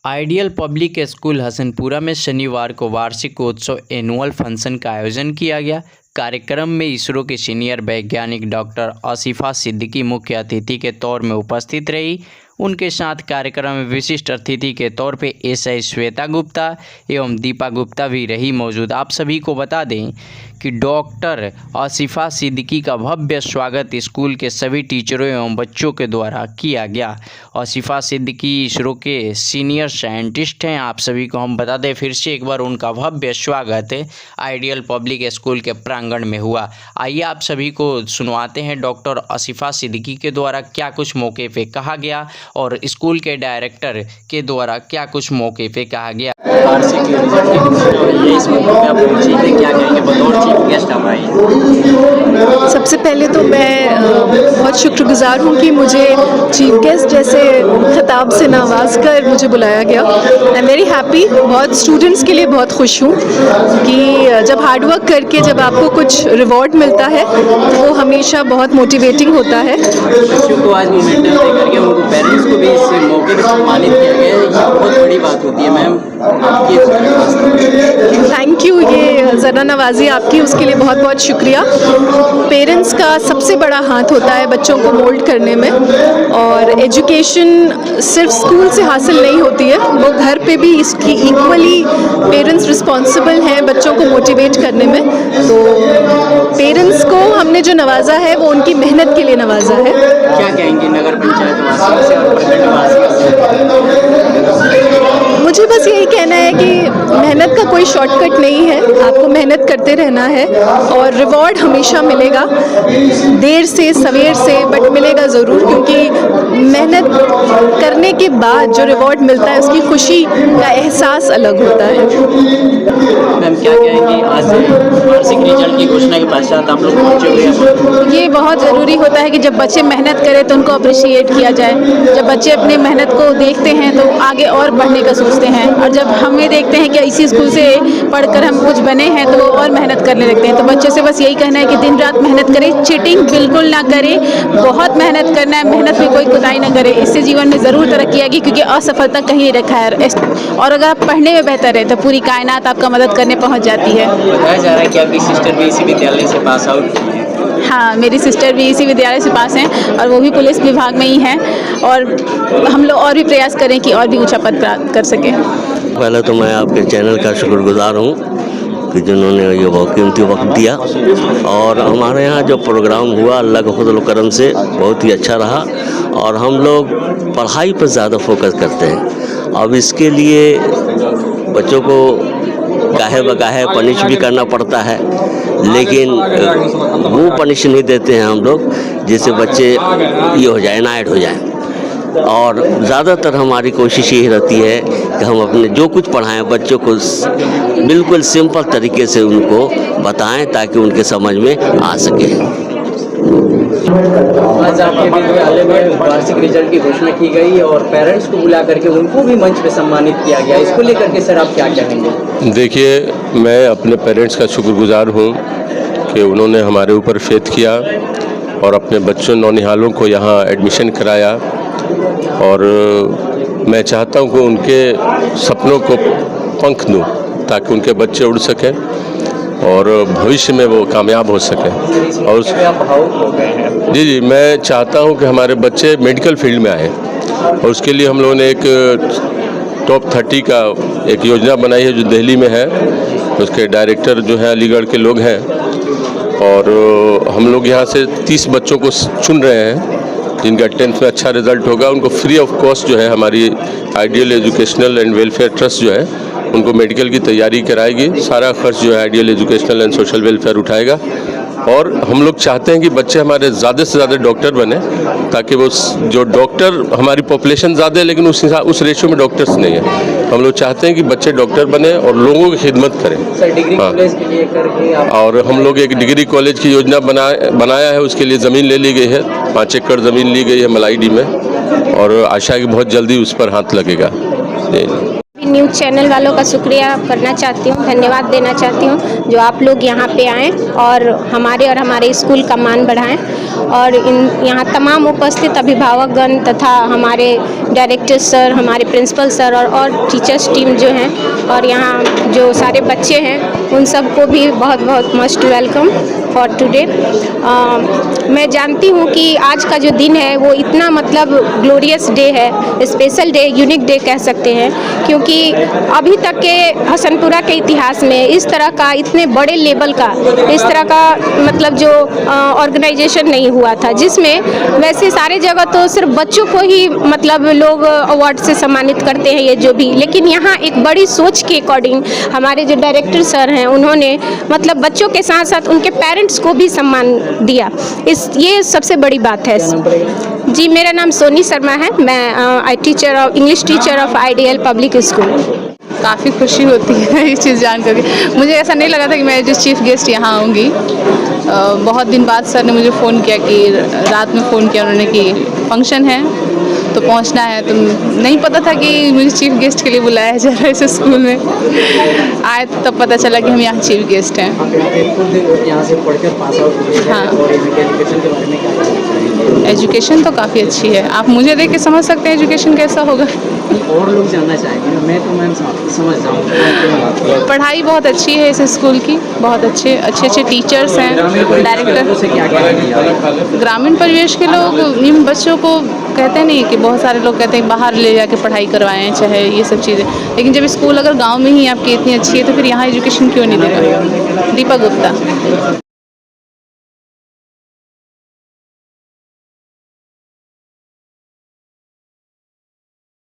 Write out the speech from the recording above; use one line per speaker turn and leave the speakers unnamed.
Ideal public school Hasanpura में शनिवार को वार्षिकोत्सव एनुअल फंक्शन का आयोजन किया गया। कार्यक्रम में इसरो के सीनियर वैज्ञानिक डॉक्टर आसिफा सिद्दीकी मुख्य अतिथि के तौर में उपस्थित रही। उनके साथ कार्यक्रम में विशिष्ट अतिथि के तौर पे एसआई श्वेता गुप्ता एवं दीपा गुप्ता भी रही मौजूद। आप सभी को बता दें कि डॉक्टर आसिफा सिद्दीकी का भव्य स्वागत स्कूल के सभी टीचरों एवं बच्चों के द्वारा किया गया। आसिफा सिद्दीकी इसरो के सीनियर साइंटिस्ट हैं। आप सभी को हम बता दें फिर से एक बार उनका भव्य स्वागत आइडियल पब्लिक स्कूल के प्रांगण में हुआ। आइए आप सभी को सुनवाते हैं डॉक्टर आसिफा सिद्दीकी के द्वारा क्या कुछ मौके पे कहा गया और स्कूल के डायरेक्टर के द्वारा क्या कुछ मौके पे कहा गया।
सबसे पहले तो मैं बहुत शुक्रगुजार हूँ कि मुझे चीफ गेस्ट जैसे खिताब से नवाज कर मुझे बुलाया गया। I am very happy. बहुत स्टूडेंट्स के लिए बहुत खुश हूँ कि जब हार्ड वर्क करके जब आपको कुछ रिवॉर्ड मिलता है तो वो हमेशा बहुत मोटिवेटिंग होता है।
बच्चों को आज मोमेंटम देकर के उनको पेरेंट्स को भी इस मौके पर सम्मानित किया गया है, ये बहुत बड़ी बात होती है मैम।
Thank you. ये ज़रा नवाजी आपकी, उसके लिए बहुत बहुत शुक्रिया। पेरेंट्स का सबसे बड़ा हाथ होता है बच्चों को मोल्ड करने में, और एजुकेशन सिर्फ स्कूल से हासिल नहीं होती है, वो घर पे भी इसकी इक्वली पेरेंट्स रिस्पॉन्सिबल हैं बच्चों को मोटिवेट करने में। तो पेरेंट्स को हमने जो नवाजा है वो उनकी मेहनत के लिए नवाजा है।
क्या कहेंगे नगर पंचायत वासियों से और प्रखंड वासियों से?
मुझे बस यही कहना है कि मेहनत का कोई शॉर्टकट नहीं है, आपको मेहनत करते रहना है और रिवॉर्ड हमेशा मिलेगा, देर से सवेर से बट मिलेगा ज़रूर, क्योंकि मेहनत करने के बाद जो रिवॉर्ड मिलता है उसकी खुशी का एहसास अलग होता है।
मैम क्या कहेंगी आज वार्षिक रिजल्ट की घोषणा के पश्चात आप लोग पहुँचे हुए हैं?
ये बहुत ज़रूरी होता है कि जब बच्चे मेहनत करें तो उनको अप्रिशिएट किया जाए। जब बच्चे अपनी मेहनत को देखते हैं तो आगे और बढ़ने का सोचते हैं, और जब हमें देखते हैं कि इसी स्कूल से पढ़कर हम कुछ बने हैं तो वो और मेहनत करने लगते हैं। तो बच्चे से बस यही कहना है कि दिन रात मेहनत करें, चीटिंग बिल्कुल ना करें, बहुत मेहनत करना है, मेहनत में कोई कोताही ना करें। इससे जीवन में ज़रूर तरक्की आएगी, क्योंकि असफलता कहीं नहीं रखा है। और अगर आप पढ़ने में बेहतर है तो पूरी कायनात आपका मदद करने पहुँच जाती है।
बताया जा रहा है कि आपकी सिस्टर भी इसी विद्यालय से पास आउट की है।
हाँ, मेरी सिस्टर भी इसी विद्यालय से पास हैं और वो भी पुलिस विभाग में ही हैं, और हम लोग और भी प्रयास करें कि और भी ऊंचा पद प्राप्त कर सकें।
पहले तो मैं आपके चैनल का शुक्रगुजार हूँ कि जिन्होंने ये बहुत कीमती वक्त दिया, और हमारे यहाँ जो प्रोग्राम हुआ अल्लाह के फजल करम से बहुत ही अच्छा रहा, और हम लोग पढ़ाई पर ज़्यादा फोकस करते हैं। अब इसके लिए बच्चों को गाहे बगाहे पनिश भी करना पड़ता है, लेकिन वो पनिश नहीं देते हैं हम लोग जिससे बच्चे ये हो जाए, नाइट हो जाए। और ज़्यादातर हमारी कोशिश यही रहती है कि हम अपने जो कुछ पढ़ाएं बच्चों को बिल्कुल सिंपल तरीके से उनको बताएं ताकि उनके समझ में आ सके।
आज आपके विद्यालय में वार्षिक रिजल्ट की घोषणा की गई और पेरेंट्स को बुला करके उनको भी मंच पे सम्मानित किया गया, इसको लेकर के सर आप क्या कहेंगे?
देखिए, मैं अपने पेरेंट्स का शुक्रगुजार हूँ कि उन्होंने हमारे ऊपर फेथ किया और अपने बच्चों नौनिहालों को यहाँ एडमिशन कराया, और मैं चाहता हूँ कि उनके सपनों को पंख दूँ ताकि उनके बच्चे उड़ सकें और भविष्य में वो कामयाब हो सकें। और जी, मैं चाहता हूं कि हमारे बच्चे मेडिकल फील्ड में आए, और उसके लिए हम लोगों ने एक टॉप 30 का एक योजना बनाई है जो दिल्ली में है। उसके डायरेक्टर जो है अलीगढ़ के लोग हैं, और हम लोग यहाँ से 30 बच्चों को चुन रहे हैं जिनका 10th में अच्छा रिजल्ट होगा। उनको फ्री ऑफ कॉस्ट जो है हमारी ideal educational and welfare trust जो है उनको मेडिकल की तैयारी कराएगी। सारा खर्च जो है ideal educational and social welfare उठाएगा, और हम लोग चाहते हैं कि बच्चे हमारे ज़्यादा से ज़्यादा डॉक्टर बने, ताकि वो जो डॉक्टर हमारी पॉपुलेशन ज़्यादा है लेकिन उस रेशियो में डॉक्टर्स नहीं है। हम लोग चाहते हैं कि बच्चे डॉक्टर बने और लोगों की खिदमत करें।
डिग्री कॉलेज के लिए करके
और हम लोग एक डिग्री कॉलेज की योजना बनाया है, उसके लिए ज़मीन ले ली गई है, 5 एकड़ ज़मीन ली गई है मलाईडी में, और आशा है कि बहुत जल्दी उस पर हाथ लगेगा।
न्यूज़ चैनल वालों का शुक्रिया करना चाहती हूँ, धन्यवाद देना चाहती हूँ जो आप लोग यहाँ पे आएँ और हमारे स्कूल का मान बढ़ाएं। और यहाँ तमाम उपस्थित अभिभावकगण तथा हमारे डायरेक्टर सर, हमारे प्रिंसिपल सर और टीचर्स टीम जो हैं, और यहाँ जो सारे बच्चे हैं उन सबको भी बहुत बहुत मोस्ट वेलकम फॉर टुडे। मैं जानती हूँ कि आज का जो दिन है वो इतना मतलब ग्लोरियस डे है, स्पेशल डे, यूनिक डे कह सकते हैं, क्योंकि अभी तक के हसनपुरा के इतिहास में इस तरह का इतने बड़े लेवल का इस तरह का मतलब जो ऑर्गेनाइजेशन नहीं हुआ था, जिसमें वैसे सारे जगह तो सिर्फ बच्चों को ही मतलब लोग अवार्ड से सम्मानित करते हैं ये जो भी, लेकिन यहाँ एक बड़ी सोच के अकॉर्डिंग हमारे जो डायरेक्टर सर हैं उन्होंने मतलब बच्चों के साथ साथ उनके पेरेंट्स को भी सम्मान दिया। ये सबसे बड़ी बात है। जी, मेरा नाम सोनी शर्मा है, मैं English teacher of ideal public school.
काफ़ी खुशी होती है ये चीज़ जान करके। मुझे ऐसा नहीं लगा था कि मैं जो चीफ़ गेस्ट यहाँ आऊँगी। बहुत दिन बाद सर ने मुझे फ़ोन किया कि रात में फ़ोन किया उन्होंने कि फंक्शन है तो पहुँचना है। तो नहीं पता था कि मुझे चीफ़ गेस्ट के लिए बुलाया जा रहा है इस स्कूल में। आए तब पता चला कि हम यहाँ चीफ़ गेस्ट हैं।
यहाँ से पढ़कर पास आउट हुए हैं और एजुकेशन के बारे में क्या कहना चाहेंगे?
एजुकेशन तो काफ़ी अच्छी है। आप मुझे देख के समझ सकते हैं एजुकेशन कैसा होगा।
और लोग जानना चाहेंगे, मैं तो मैम समझ जाऊँ।
पढ़ाई बहुत अच्छी है इस स्कूल की, बहुत अच्छे टीचर्स हैं, डायरेक्टर।
से क्या क्या
ग्रामीण परिवेश के लोग इन बच्चों को कहते नहीं कि बहुत सारे लोग कहते हैं बाहर ले जाके पढ़ाई करवाएं, चाहे ये सब चीज़ें, लेकिन जब स्कूल अगर गांव में ही आपकी इतनी अच्छी है तो फिर यहाँ एजुकेशन क्यों नहीं दे रहा? दीपा गुप्ता।